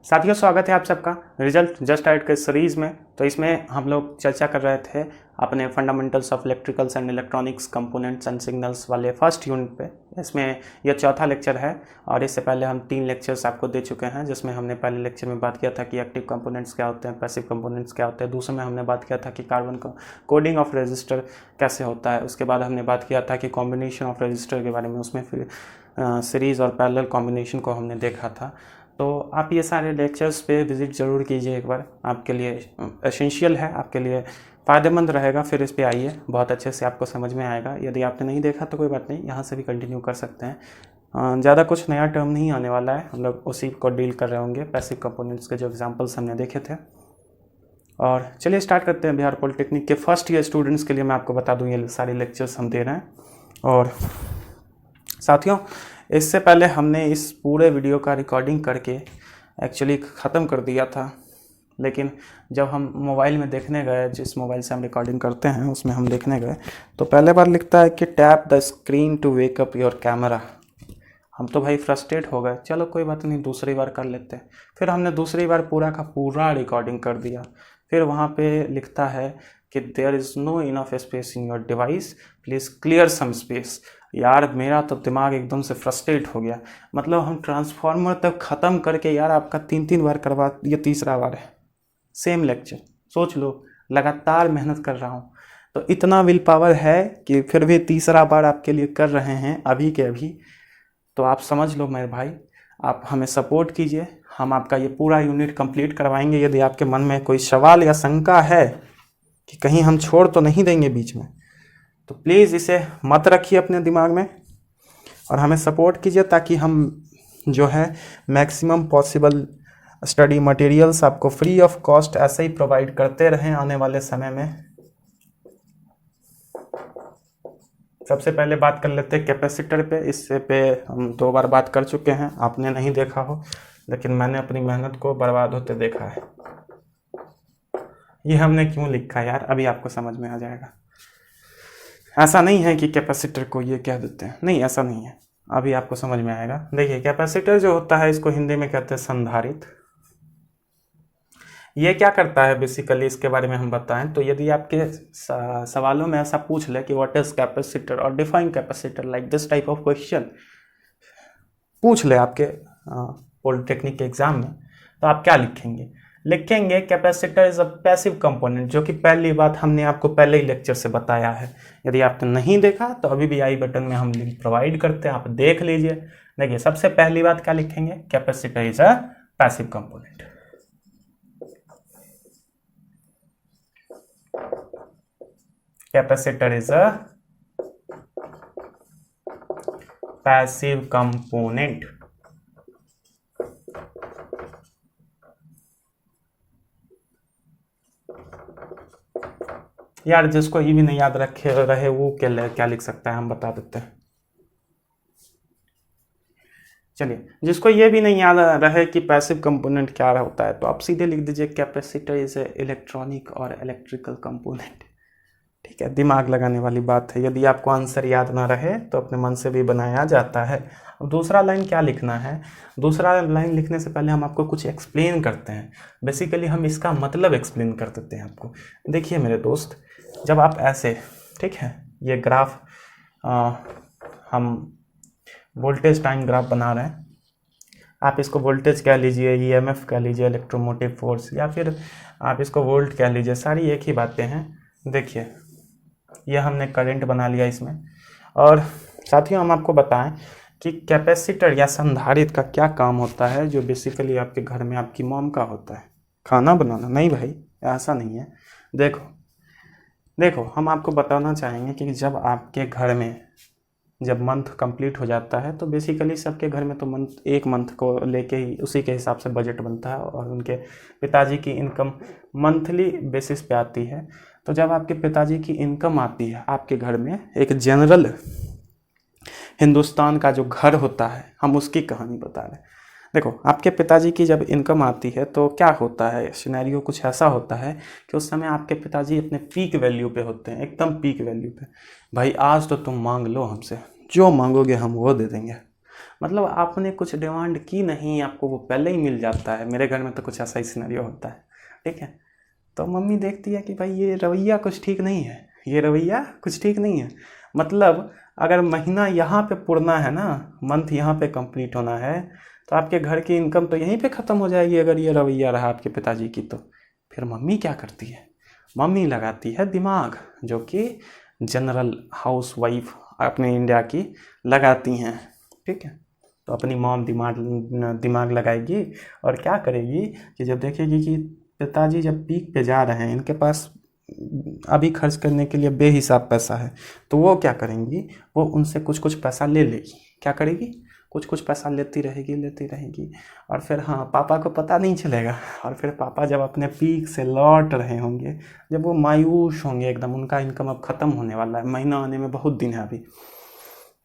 साथियों, स्वागत है आप सबका रिजल्ट जस्ट एड के सीरीज़ में। तो इसमें हम लोग चर्चा कर रहे थे अपने fundamentals of electricals and electronics components and signals वाले फर्स्ट यूनिट पे। इसमें यह चौथा लेक्चर है और इससे पहले हम 3 लेक्चर्स आपको दे चुके हैं, जिसमें हमने पहले लेक्चर में बात किया था कि एक्टिव कंपोनेंट्स क्या होते हैं, पैसिव कंपोनेंट्स क्या होते हैं। दूसरे में हमने बात किया था कि कार्बन का कोडिंग ऑफ रजिस्टर कैसे होता है। उसके बाद हमने बात किया था कि कॉम्बिनेशन ऑफ रजिस्टर के बारे में, उसमें फिर सीरीज़ और पैरेलल कॉम्बिनेशन को हमने देखा था। तो आप ये सारे लेक्चर्स पे विज़िट ज़रूर कीजिए एक बार, आपके लिए एसेंशियल है, आपके लिए फ़ायदेमंद रहेगा। फिर इस पे आइए, बहुत अच्छे से आपको समझ में आएगा। यदि आपने नहीं देखा तो कोई बात नहीं, यहाँ से भी कंटिन्यू कर सकते हैं। ज़्यादा कुछ नया टर्म नहीं आने वाला है, हम लोग उसी को डील कर रहे होंगे, पैसिव कंपोनेंट्स के जो एग्जांपल्स हमने देखे थे। और चलिए स्टार्ट करते हैं। बिहार पॉलिटेक्निक के फर्स्ट ईयर स्टूडेंट्स के लिए मैं आपको बता दूँ, ये सारे लेक्चर्स हम दे रहे हैं। और साथियों, इससे पहले हमने इस पूरे वीडियो का रिकॉर्डिंग करके एक्चुअली ख़त्म कर दिया था, लेकिन जब हम मोबाइल में देखने गए, जिस मोबाइल से हम रिकॉर्डिंग करते हैं उसमें हम देखने गए, तो पहले बार लिखता है कि tap the screen to wake up your camera. हम तो भाई फ्रस्ट्रेट हो गए, चलो कोई बात नहीं, दूसरी बार कर लेते हैं। फिर हमने दूसरी बार पूरा का पूरा रिकॉर्डिंग कर दिया। फिर वहाँ पे लिखता है कि there is no enough space in your device, please clear some space. यार मेरा तो दिमाग एकदम से फ्रस्ट्रेट हो गया। मतलब हम ट्रांसफार्मर तक ख़त्म करके यार आपका 3 बार करवा, ये तीसरा बार है सेम लेक्चर। सोच लो, लगातार मेहनत कर रहा हूँ, तो इतना विल पावर है कि फिर भी तीसरा बार आपके लिए कर रहे हैं अभी के अभी। तो आप समझ लो मेरे भाई, आप हमें सपोर्ट कीजिए, हम आपका ये पूरा यूनिट कंप्लीट करवाएंगे। यदि आपके मन में कोई सवाल या शंका है कि कहीं हम छोड़ तो नहीं देंगे बीच में, तो प्लीज़ इसे मत रखिए अपने दिमाग में और हमें सपोर्ट कीजिए, ताकि हम जो है मैक्सिमम पॉसिबल स्टडी मटेरियल्स आपको फ्री ऑफ कॉस्ट ऐसे ही प्रोवाइड करते रहें आने वाले समय में। सबसे पहले बात कर लेते हैं कैपेसिटर पे। इससे पे हम 2 बार बात कर चुके हैं, आपने नहीं देखा हो, लेकिन मैंने अपनी मेहनत को बर्बाद होते देखा है। ये हमने क्यों लिखा यार, अभी आपको समझ में आ जाएगा। ऐसा नहीं है कि कैपेसिटर को ये कह देते हैं, नहीं ऐसा नहीं है, अभी आपको समझ में आएगा। देखिए, कैपेसिटर जो होता है इसको हिंदी में कहते हैं संधारित्र। ये क्या करता है बेसिकली, इसके बारे में हम बताएं तो यदि आपके सवालों में ऐसा पूछ ले कि व्हाट इज कैपेसिटर और define capacitor, like this type of question पूछ ले आपके पॉलिटेक्निक के एग्जाम में, तो आप क्या लिखेंगे capacitor is a passive component, जो कि पहली बात हमने आपको पहले ही लेक्चर से बताया है। यदि आपने नहीं देखा तो अभी भी आई बटन में हम लिंक प्रोवाइड करते हैं, आप देख लीजिए। देखिए, सबसे पहली बात क्या लिखेंगे, capacitor is a passive component. Capacitor is a passive component. यार जिसको ये भी नहीं याद रखे रहे वो क्या लिख सकता है, हम बता देते हैं। चलिए, जिसको ये भी नहीं याद रहे कि पैसिव कंपोनेंट क्या होता है, तो आप सीधे लिख दीजिए कैपेसिटर इज ए इलेक्ट्रॉनिक और इलेक्ट्रिकल कंपोनेंट। ठीक है, दिमाग लगाने वाली बात है। यदि आपको आंसर याद ना रहे तो अपने मन से भी बनाया जाता है। अब दूसरा लाइन क्या लिखना है, दूसरा लाइन लिखने से पहले हम आपको कुछ एक्सप्लेन करते हैं। बेसिकली हम इसका मतलब एक्सप्लेन कर देते हैं आपको। देखिए मेरे दोस्त, जब आप ऐसे, ठीक है, ये ग्राफ हम वोल्टेज टाइम ग्राफ बना रहे हैं, आप इसको वोल्टेज कह लीजिए, ईएमएफ कह लीजिए, इलेक्ट्रोमोटिव फोर्स, या फिर आप इसको वोल्ट कह लीजिए, सारी एक ही बातें हैं। देखिए, ये हमने करंट बना लिया इसमें। और साथियों, हम आपको बताएं कि कैपेसिटर या संधारित्र का क्या काम होता है, जो बेसिकली आपके घर में आपकी मॉम का होता है, खाना बनाना। नहीं भाई, ऐसा नहीं है। देखो, हम आपको बताना चाहेंगे कि जब आपके घर में जब मंथ कंप्लीट हो जाता है, तो बेसिकली सबके घर में तो एक मंथ को लेके ही उसी के हिसाब से बजट बनता है, और उनके पिताजी की इनकम मंथली बेसिस पे आती है। तो जब आपके पिताजी की इनकम आती है आपके घर में, एक जनरल हिंदुस्तान का जो घर होता है, हम उसकी कहानी बता रहे हैं। देखो, आपके पिताजी की जब इनकम आती है तो क्या होता है, सिनेरियो कुछ ऐसा होता है कि उस समय आपके पिताजी अपने पीक वैल्यू पे होते हैं, एकदम पीक वैल्यू पे। भाई आज तो तुम मांग लो हमसे, जो मांगोगे हम वो दे देंगे। मतलब आपने कुछ डिमांड की नहीं, आपको वो पहले ही मिल जाता है। मेरे घर में तो कुछ ऐसा ही सिनेरियो होता है, ठीक है। तो मम्मी देखती है कि भाई ये रवैया कुछ ठीक नहीं है, ये रवैया कुछ ठीक नहीं है। मतलब अगर महीना यहाँ पे पुरना है ना, मंथ यहाँ पे कंप्लीट होना है, तो आपके घर की इनकम तो यहीं पे ख़त्म हो जाएगी अगर ये रवैया रहा आपके पिताजी की। तो फिर मम्मी क्या करती है, मम्मी लगाती है दिमाग, जो कि जनरल हाउस वाइफ अपने इंडिया की लगाती हैं, ठीक है। तो अपनी मॉम दिमाग लगाएगी और क्या करेगी कि जब देखेगी कि पिताजी जब पीक पे जा रहे हैं, इनके पास अभी खर्च करने के लिए बेहिसाब पैसा है, तो वो क्या करेंगी, वो उनसे कुछ कुछ पैसा ले लेगी। क्या करेगी, कुछ कुछ पैसा लेती रहेगी और फिर हाँ, पापा को पता नहीं चलेगा। और फिर पापा जब अपने पीक से लौट रहे होंगे, जब वो मायूस होंगे एकदम, उनका इनकम अब ख़त्म होने वाला है, महीना आने में बहुत दिन है अभी,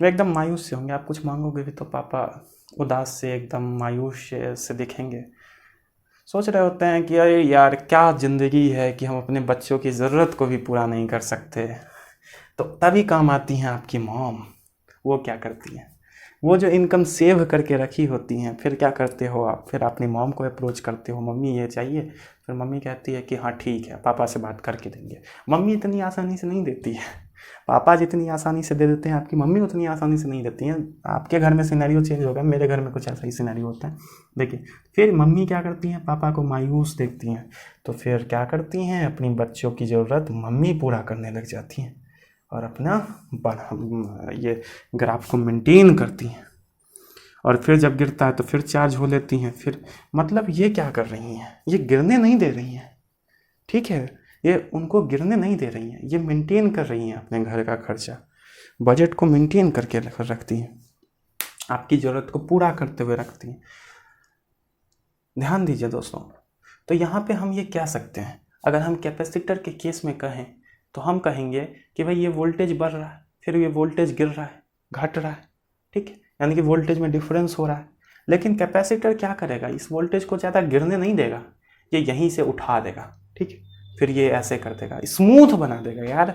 वो एकदम मायूस से होंगे। आप कुछ मांगोगे भी तो पापा उदास से एकदम मायूस से दिखेंगे, सोच रहे होते हैं कि अरे यार क्या ज़िंदगी है कि हम अपने बच्चों की ज़रूरत को भी पूरा नहीं कर सकते। तो तभी काम आती हैं आपकी मॉम। वो क्या करती हैं, वो जो इनकम सेव करके रखी होती हैं, फिर क्या करते हो आप, फिर अपनी मॉम को अप्रोच करते हो, मम्मी ये चाहिए। फिर मम्मी कहती है कि हाँ ठीक है, पापा से बात करके देंगे। मम्मी इतनी आसानी से नहीं देती है, पापा जितनी आसानी से दे देते हैं आपकी मम्मी उतनी आसानी से नहीं देती हैं। आपके घर में सिनेरियो चेंज होगा, मेरे घर में कुछ ऐसा ही सिनेरियो होता है। देखिए फिर मम्मी क्या करती हैं, पापा को मायूस देखती हैं, तो फिर क्या करती हैं, अपनी बच्चों की ज़रूरत मम्मी पूरा करने लग जाती हैं और अपना ये ग्राफ को मेंटेन करती हैं। और फिर जब गिरता है तो फिर चार्ज हो लेती हैं। फिर मतलब ये क्या कर रही हैं, ये गिरने नहीं दे रही हैं, ठीक है, ये उनको गिरने नहीं दे रही हैं, ये मेंटेन कर रही हैं अपने घर का खर्चा, बजट को मेंटेन करके रखती हैं, आपकी ज़रूरत को पूरा करते हुए रखती हैं। ध्यान दीजिए दोस्तों, तो यहाँ पे हम ये कह सकते हैं, अगर हम कैपेसिटर के केस में कहें तो हम कहेंगे कि भाई ये वोल्टेज बढ़ रहा है, फिर ये वोल्टेज गिर रहा है, घट रहा है, ठीक है, यानी कि वोल्टेज में डिफरेंस हो रहा है। लेकिन कैपेसिटर क्या करेगा, इस वोल्टेज को ज़्यादा गिरने नहीं देगा, ये यहीं से उठा देगा, ठीक है, फिर ये ऐसे कर देगा, स्मूथ बना देगा यार।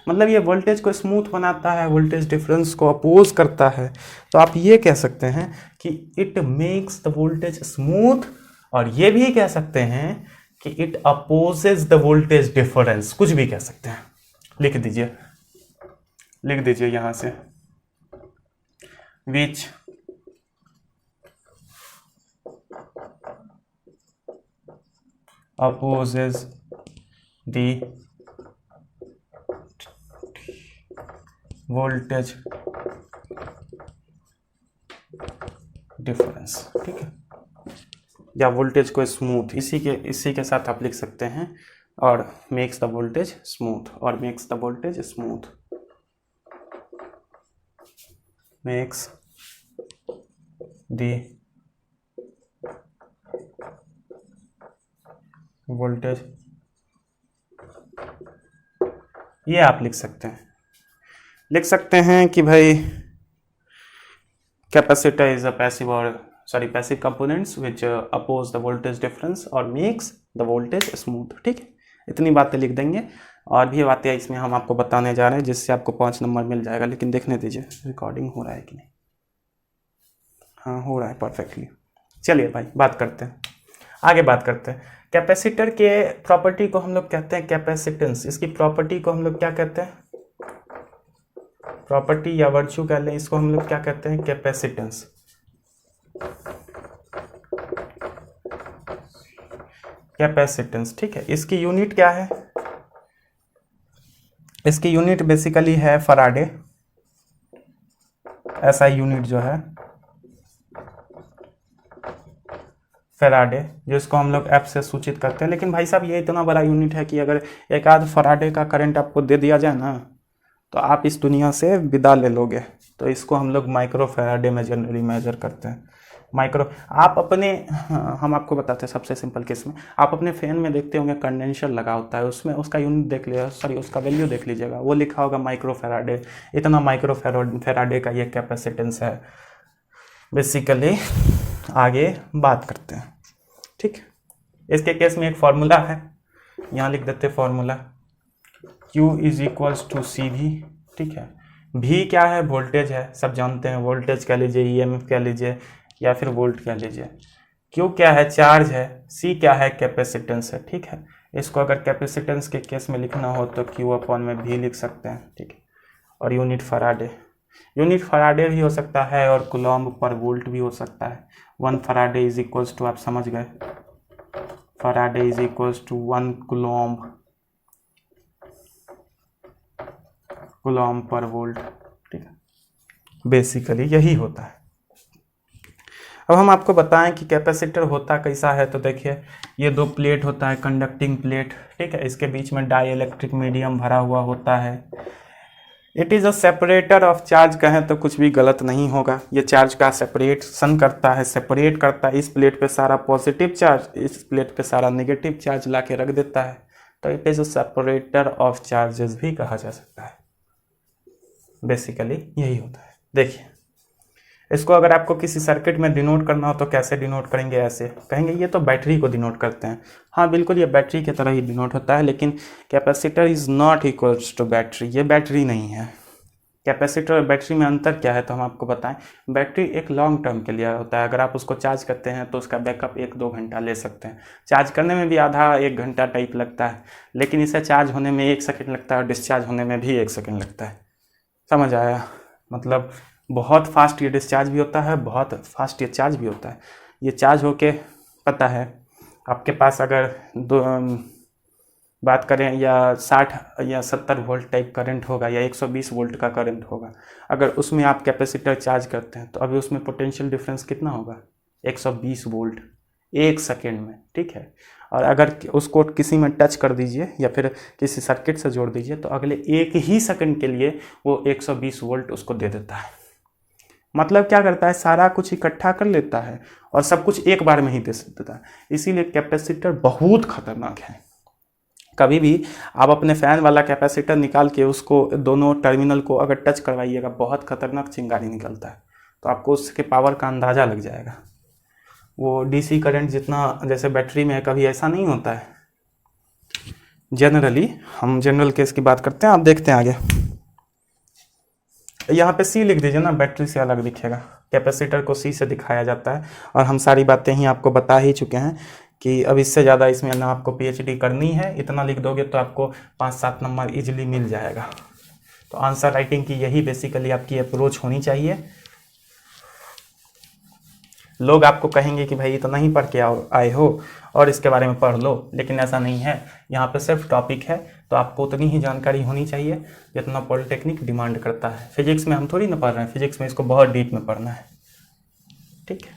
मतलब ये वोल्टेज को स्मूथ बनाता है, वोल्टेज डिफरेंस को अपोज करता है। तो आप ये कह सकते हैं कि it makes the voltage smooth, और ये भी कह सकते हैं कि it opposes the voltage difference, कुछ भी कह सकते हैं। लिख दीजिए यहां से, विच अपोजेज द वोल्टेज डिफरेंस, ठीक है, या वोल्टेज को स्मूथ, इसी के साथ आप लिख सकते हैं, और मेक्स द वोल्टेज स्मूथ, और makes the voltage smooth, makes the voltage, ये आप लिख सकते हैं कि भाई capacitor is a passive components which oppose the voltage difference और मेक्स द वोल्टेज स्मूथ, ठीक है। इतनी बातें लिख देंगे, और भी बातें इसमें हम आपको बताने जा रहे हैं, जिससे आपको 5 नंबर मिल जाएगा। लेकिन देखने दीजिए रिकॉर्डिंग हो रहा है कि नहीं। हाँ, हो रहा है परफेक्टली। चलिए भाई आगे बात करते हैं। कैपेसिटर के प्रॉपर्टी को हम लोग कहते हैं कैपेसिटेंस। इसकी प्रॉपर्टी को हम लोग क्या कहते हैं, प्रॉपर्टी या वर्च्यू कह लें, इसको हम लोग क्या कहते हैं, कैपेसिटेंस। कैपेसिटेंस, ठीक है। इसकी यूनिट क्या है, इसकी यूनिट बेसिकली है फराडे, ऐसा यूनिट जो है फराडे, जिसको हम लोग एफ से सूचित करते हैं। लेकिन भाई साहब ये इतना बड़ा यूनिट है कि अगर एक आध फराडे का करंट आपको दे दिया जाए ना, तो आप इस दुनिया से विदा ले लोगे। तो इसको हम लोग माइक्रो फराडे में जनरली मेजर करते हैं। आप अपने, हम आपको बताते हैं सबसे सिंपल केस में, आप अपने फैन में देखते होंगे कंडेंसर लगा होता है, उसमें उसका यूनिट देख लीजिएगा, सॉरी उसका वैल्यू देख लीजिएगा, वो लिखा होगा माइक्रो फराडे। इतना माइक्रो फराडे का ये कैपेसिटेंस है बेसिकली। आगे बात करते हैं, ठीक। इसके केस में एक फॉर्मूला है, यहाँ लिख देते formula, Q is equals to CV, ठीक है। V क्या है, वोल्टेज है, सब जानते हैं, वोल्टेज कह लीजिए, EMF कह लीजिए, या फिर वोल्ट कह लीजिए। Q क्या है, चार्ज है। C क्या है, कैपेसिटेंस है। ठीक है, इसको अगर कैपेसिटेंस के केस में लिखना हो तो Q/V लिख सकते हैं। ठीक है, और यूनिट फराडे भी हो सकता है, और कूलम्ब पर वोल्ट भी हो सकता है। 1 फराडे इज इक्वल्स टू, आप समझ गए, farad is equals to 1 coulomb per volt. ठीक है, बेसिकली यही होता है। अब हम आपको बताएं कि कैपेसिटर होता कैसा है, तो देखिए ये 2 प्लेट होता है, कंडक्टिंग प्लेट। ठीक है, इसके बीच में डाई इलेक्ट्रिक मीडियम भरा हुआ होता है। It is a separator of charge, कहें तो कुछ भी गलत नहीं होगा। ये चार्ज का सेपरेट करता है, इस प्लेट पे सारा पॉजिटिव चार्ज, इस प्लेट पे सारा नेगेटिव चार्ज ला के रख देता है। तो it is a separator of charges भी कहा जा सकता है। बेसिकली यही होता है। देखिए, इसको अगर आपको किसी सर्किट में डिनोट करना हो तो कैसे डिनोट करेंगे, ऐसे कहेंगे ये तो बैटरी को डिनोट करते हैं। हाँ बिल्कुल, ये बैटरी की तरह ही डिनोट होता है, लेकिन capacitor is not equals to battery. ये बैटरी नहीं है। कैपेसिटर और बैटरी में अंतर क्या है, तो हम आपको बताएं। बैटरी एक लॉन्ग टर्म के लिए होता है। अगर आप उसको चार्ज करते हैं तो उसका बैकअप 1-2 घंटा ले सकते हैं। चार्ज करने में भी आधा 1 घंटा टाइप लगता है, लेकिन इसे चार्ज होने में 1 सेकेंड लगता है और डिस्चार्ज होने में भी 1 सेकेंड लगता है। समझ आया? मतलब बहुत फास्ट ये डिस्चार्ज भी होता है, बहुत फास्ट ये चार्ज भी होता है। ये चार्ज होके, पता है आपके पास अगर बात करें या 60 या 70 वोल्ट टाइप करंट होगा, या 120 वोल्ट का करंट होगा, अगर उसमें आप कैपेसिटर चार्ज करते हैं तो अभी उसमें पोटेंशियल डिफरेंस कितना होगा, 120 वोल्ट 1 सेकेंड में। ठीक है, और अगर उसको किसी में टच कर दीजिए या फिर किसी सर्किट से जोड़ दीजिए तो अगले 1 ही सेकंड के लिए वो 120 वोल्ट उसको दे देता है। मतलब क्या करता है, सारा कुछ इकट्ठा कर लेता है और सब कुछ एक बार में ही दे देता है। इसीलिए कैपेसिटर बहुत खतरनाक है। कभी भी आप अपने फैन वाला कैपेसिटर निकाल के उसको दोनों टर्मिनल को अगर टच करवाइएगा, बहुत खतरनाक चिंगारी निकलता है, तो आपको उसके पावर का अंदाज़ा लग जाएगा। वो डीसी करंट जितना जैसे बैटरी में है, कभी ऐसा नहीं होता है। जनरली हम जनरल केस की बात करते हैं, आप देखते हैं आगे। यहाँ पे सी लिख दीजिए ना, बैटरी से अलग दिखेगा। कैपेसिटर को सी से दिखाया जाता है, और हम सारी बातें ही आपको बता ही चुके हैं कि अब इससे ज़्यादा इसमें ना आपको पीएचडी करनी है। इतना लिख दोगे तो आपको 5-7 नंबर इजीली मिल जाएगा। तो आंसर राइटिंग की यही बेसिकली आपकी अप्रोच होनी चाहिए। लोग आपको कहेंगे कि भाई इतना ही पढ़ के आए हो और इसके बारे में पढ़ लो, लेकिन ऐसा नहीं है। यहाँ पे सिर्फ टॉपिक है, तो आपको उतनी ही जानकारी होनी चाहिए जितना पॉलिटेक्निक डिमांड करता है। फिजिक्स में हम थोड़ी ना पढ़ रहे हैं, फिजिक्स में इसको बहुत डीप में पढ़ना है। ठीक है,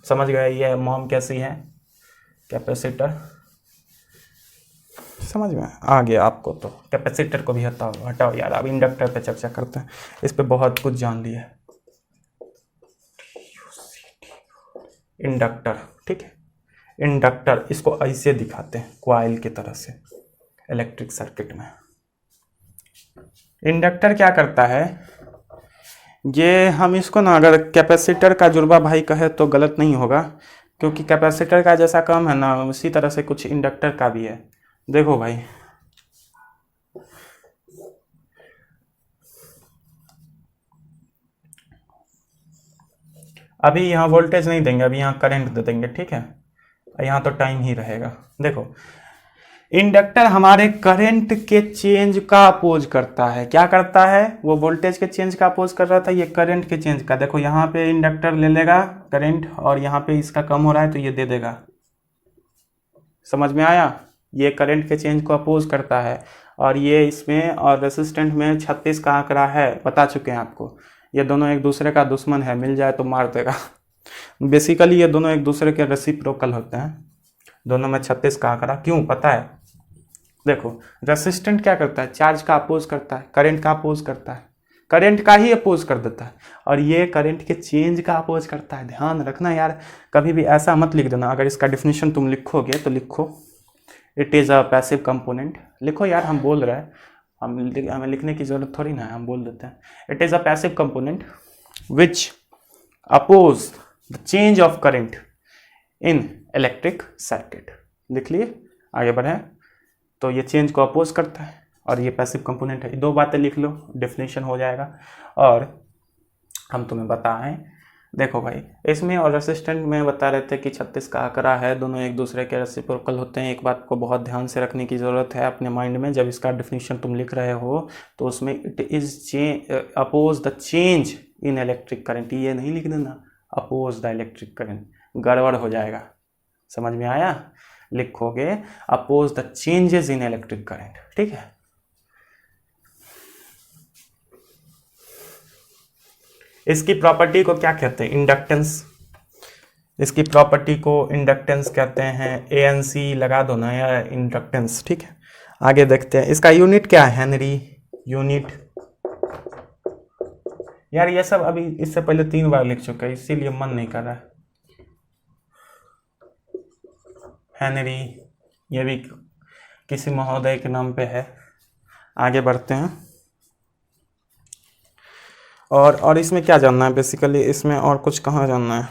समझ गए? ये मॉम कैसी है, कैपेसिटर समझ में आ गया आपको? तो कैपेसिटर को भी हटाओ यार, अब इंडक्टर पे चर्चा करते हैं। इस पे बहुत कुछ जान लिया है। इंडक्टर, ठीक है, इंडक्टर इसको ऐसे दिखाते हैं कॉइल की तरह से इलेक्ट्रिक सर्किट में। इंडक्टर क्या करता है, ये हम इसको ना अगर कैपेसिटर का जुड़वा भाई कहे तो गलत नहीं होगा, क्योंकि कैपेसिटर का जैसा काम है ना उसी तरह से कुछ इंडक्टर का भी है। देखो भाई, अभी यहाँ वोल्टेज नहीं देंगे, अभी यहाँ करंट दे देंगे। ठीक है, यहाँ तो टाइम ही रहेगा। देखो, इंडक्टर हमारे करंट के चेंज का अपोज करता है। क्या करता है, वो वोल्टेज के चेंज का अपोज कर रहा था, ये करंट के चेंज का। देखो यहाँ पे इंडक्टर ले लेगा करंट, और यहाँ पे इसका कम हो रहा है तो ये दे देगा। समझ में आया? ये करंट के चेंज को अपोज करता है, और ये इसमें और रेसिस्टेंट में 36 का आंकड़ा है, बता चुके हैं आपको। ये दोनों एक दूसरे का दुश्मन है, मिल जाए तो मार देगा। बेसिकली ये दोनों एक दूसरे के रेसिप्रोकल होते हैं। दोनों में 36 का आंकड़ा, क्यों पता है? देखो, रेसिस्टेंट क्या करता है, चार्ज का अपोज करता है, करंट का अपोज करता है, करंट का ही अपोज कर देता है, और ये करंट के चेंज का अपोज करता है। ध्यान रखना यार, कभी भी ऐसा मत लिख देना। अगर इसका डिफिनेशन तुम लिखोगे तो लिखो it is a passive component. लिखो यार, हम बोल रहे हैं, हमें लिखने की जरूरत थोड़ी ना है, हम बोल देते हैं। It is a passive component which oppose the change of current in electric circuit. लिख लिए, आगे बढ़े। तो ये चेंज को अपोज करता है, और ये पैसिव कंपोनेंट है। 2 बातें लिख लो, डेफिनेशन हो जाएगा। और हम तुम्हें बताएं, देखो भाई इसमें और रेसिस्टेंट में बता रहे थे कि 36 का आंकड़ा है, दोनों एक दूसरे के रेसिप्रोकल होते हैं। एक बात को बहुत ध्यान से रखने की ज़रूरत है अपने माइंड में, जब इसका डेफिनेशन तुम लिख रहे हो तो उसमें it is oppose the change in electric current, ये नहीं लिख देना अपोज द इलेक्ट्रिक करंट, गड़बड़ हो जाएगा। समझ में आया? लिखोगे oppose the changes in electric current, ठीक है। इसकी प्रॉपर्टी को क्या कहते हैं? इंडक्टेंस। इसकी प्रॉपर्टी को इंडक्टेंस कहते हैं। ANC लगा दो ना यार, इंडक्टेंस, ठीक है। आगे देखते हैं, इसका यूनिट क्या है? Henry unit. यार ये सब अभी इससे पहले 3 बार लिख चुका है, इसीलिए मन नहीं कर रहा है। हेनरी, ये भी किसी महोदय के नाम पे है। आगे बढ़ते हैं। और इसमें क्या जानना है बेसिकली? इसमें और कुछ कहाँ जानना है?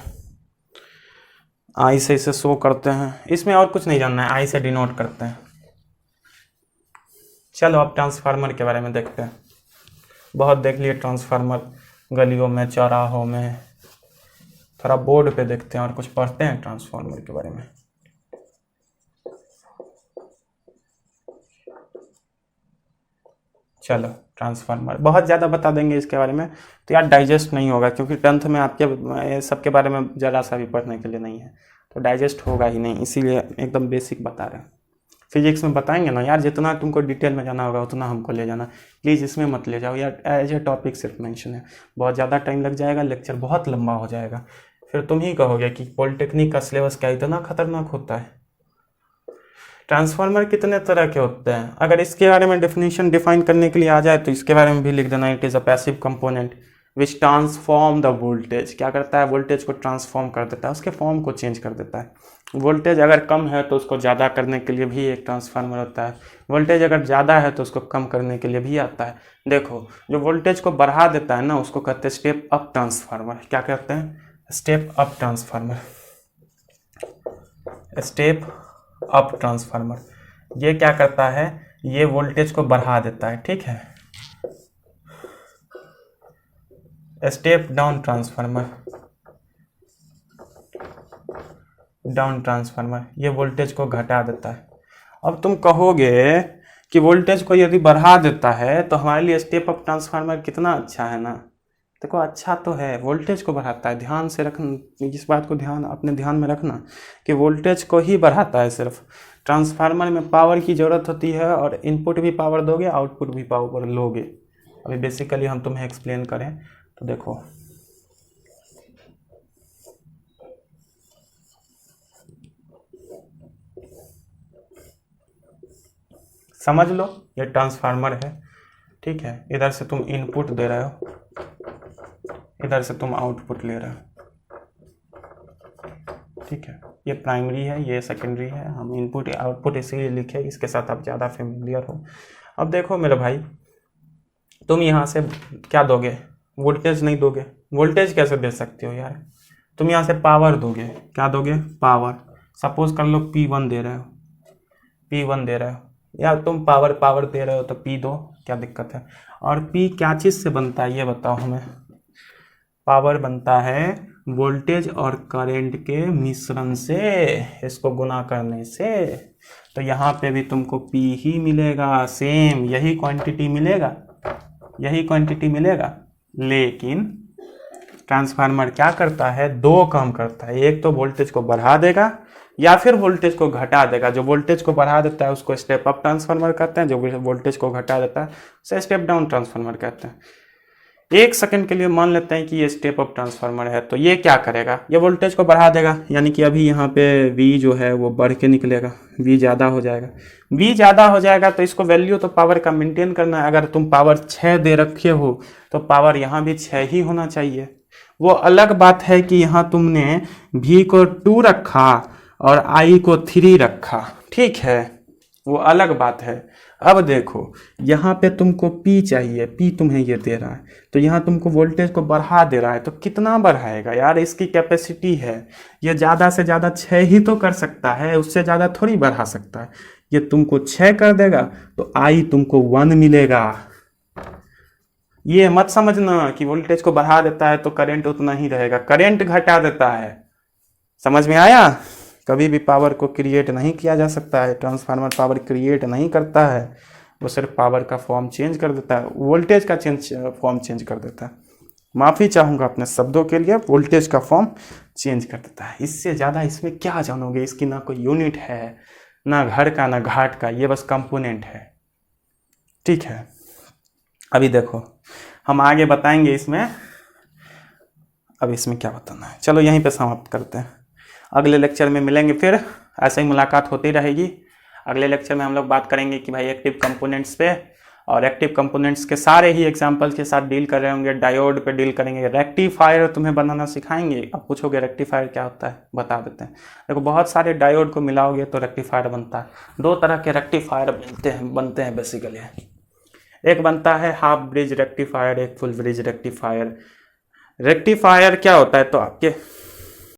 आई से इसे शो करते हैं, इसमें और कुछ नहीं जानना है, आई से डिनोट करते हैं। चलो अब ट्रांसफार्मर के बारे में देखते हैं। बहुत देख लिए ट्रांसफार्मर गलियों में, चौराहों में, थोड़ा बोर्ड पे देखते हैं और कुछ पढ़ते हैं ट्रांसफार्मर के बारे में। चलो ट्रांसफार्मर बहुत ज़्यादा बता देंगे इसके बारे में तो यार डाइजेस्ट नहीं होगा, क्योंकि 10th में आपके सबके बारे में ज़रा सा भी पढ़ने के लिए नहीं है, तो डाइजेस्ट होगा ही नहीं, इसीलिए एकदम बेसिक बता रहे हैं। फिजिक्स में बताएंगे ना यार, जितना तुमको डिटेल में जाना होगा उतना हमको ले जाना, प्लीज़ इसमें मत ले जाओ यार, एज ए टॉपिक सिर्फ मेंशन है। बहुत ज़्यादा टाइम लग जाएगा, लेक्चर बहुत लंबा हो जाएगा, फिर तुम ही कहोगे कि पॉलिटेक्निक का सिलेबस क्या इतना खतरनाक होता है। ट्रांसफार्मर कितने तरह के होते हैं, अगर इसके बारे में डेफिनेशन डिफाइन करने के लिए आ जाए तो इसके बारे में भी लिख देना। It is a passive component which transform the voltage. क्या करता है? वोल्टेज को ट्रांसफॉर्म कर देता है, उसके फॉर्म को चेंज कर देता है। वोल्टेज अगर कम है तो उसको ज़्यादा करने के लिए भी एक ट्रांसफार्मर होता है, वोल्टेज अगर ज़्यादा है तो उसको कम करने के लिए भी आता है। देखो जो वोल्टेज को बढ़ा देता है ना, उसको कहते हैं स्टेप अप ट्रांसफार्मर। क्या कहते हैं? Step up transformer. Step up transformer ये क्या करता है? ये वोल्टेज को बढ़ा देता है, ठीक है। Step down transformer, down transformer ये वोल्टेज को घटा देता है। अब तुम कहोगे कि वोल्टेज को यदि बढ़ा देता है तो हमारे लिए स्टेप अप ट्रांसफार्मर कितना अच्छा है ना। देखो अच्छा तो है, वोल्टेज को बढ़ाता है। ध्यान से रखना, इस बात को अपने ध्यान में रखना कि वोल्टेज को ही बढ़ाता है सिर्फ। ट्रांसफार्मर में पावर की ज़रूरत होती है और इनपुट भी पावर दोगे, आउटपुट भी पावर लोगे। अभी बेसिकली हम तुम्हें एक्सप्लेन करें तो देखो, समझ लो ये ट्रांसफार्मर है, ठीक है। इधर से तुम इनपुट दे रहे हो, इधर से तुम आउटपुट ले रहे हो, ठीक है। ये प्राइमरी है, ये सेकेंडरी है। हम इनपुट आउटपुट इसीलिए लिखे, इसके साथ आप ज़्यादा फेमिलियर हो। अब देखो मेरे भाई, तुम यहाँ से क्या दोगे? वोल्टेज नहीं दोगे। वोल्टेज कैसे दे सकते हो यार? तुम यहाँ से पावर दोगे। क्या दोगे? पावर। सपोज कर लो P1 दे रहे हो, P1 दे रहे हो, या तुम पावर दे रहे हो तो P दो, क्या दिक्कत है। और P क्या चीज़ से बनता है ये बताओ हमें। पावर बनता है वोल्टेज और करंट के मिश्रण से, इसको गुना करने से। तो यहाँ पे भी तुमको P ही मिलेगा, सेम यही क्वांटिटी मिलेगा, यही क्वांटिटी मिलेगा। लेकिन ट्रांसफार्मर क्या करता है? 2 काम करता है। एक तो वोल्टेज को बढ़ा देगा या फिर वोल्टेज को घटा देगा। जो वोल्टेज को बढ़ा देता है उसको स्टेप अप ट्रांसफार्मर कहते हैं, जो वोल्टेज को घटा देता है उसे स्टेप डाउन ट्रांसफार्मर कहते हैं। 1 सेकंड के लिए मान लेते हैं कि ये स्टेप अप ट्रांसफार्मर है, तो ये क्या करेगा? ये वोल्टेज को बढ़ा देगा, यानी कि अभी यहाँ पे V जो है वो बढ़ के निकलेगा, V ज़्यादा हो जाएगा। V ज़्यादा हो जाएगा तो इसको वैल्यू तो पावर का मेंटेन करना है। अगर तुम पावर 6 दे रखे हो तो पावर यहाँ भी 6 ही होना चाहिए। वो अलग बात है कि यहाँ तुमने V को 2 रखा और I को 3 रखा, ठीक है, वो अलग बात है। अब देखो यहाँ पे तुमको P चाहिए, P तुम्हें ये दे रहा है, तो यहाँ तुमको वोल्टेज को बढ़ा दे रहा है, तो कितना बढ़ाएगा यार? इसकी कैपेसिटी है, ये ज़्यादा से ज़्यादा 6 ही तो कर सकता है, उससे ज़्यादा थोड़ी बढ़ा सकता है। ये तुमको 6 कर देगा तो आई तुमको 1 मिलेगा। ये मत समझना कि वोल्टेज को बढ़ा देता है तो करंट उतना ही रहेगा, करंट घटा देता है। समझ में आया? कभी भी पावर को क्रिएट नहीं किया जा सकता है, ट्रांसफार्मर पावर क्रिएट नहीं करता है, वो सिर्फ पावर का फॉर्म चेंज कर देता है, वोल्टेज का फॉर्म चेंज कर देता है। माफ़ी चाहूँगा अपने शब्दों के लिए, वोल्टेज का फॉर्म चेंज कर देता है। इससे ज़्यादा इसमें क्या जानोगे? इसकी ना कोई यूनिट है, ना घर का ना घाट का, ये बस कंपोनेंट है। ठीक है, अभी देखो हम आगे बताएंगे इसमें, अब इसमें क्या बताना है। चलो यहीं पे समाप्त करते हैं, अगले लेक्चर में मिलेंगे फिर, ऐसे ही मुलाकात होती रहेगी। अगले लेक्चर में हम लोग बात करेंगे कि भाई एक्टिव कंपोनेंट्स पे, और एक्टिव कंपोनेंट्स के सारे ही एग्जांपल्स के साथ डील कर रहे होंगे। डायोड पे डील करेंगे, रेक्टिफायर तुम्हें बनाना सिखाएंगे। अब पूछोगे रेक्टिफायर क्या होता है, बता देते हैं। देखो बहुत सारे डायोड को मिलाओगे तो रेक्टिफायर बनता है। 2 तरह के रेक्टिफायर बनते हैं बेसिकली। एक बनता है हाफ ब्रिज रेक्टिफायर, एक फुल ब्रिज रेक्टिफायर। रेक्टिफायर क्या होता है, तो आपके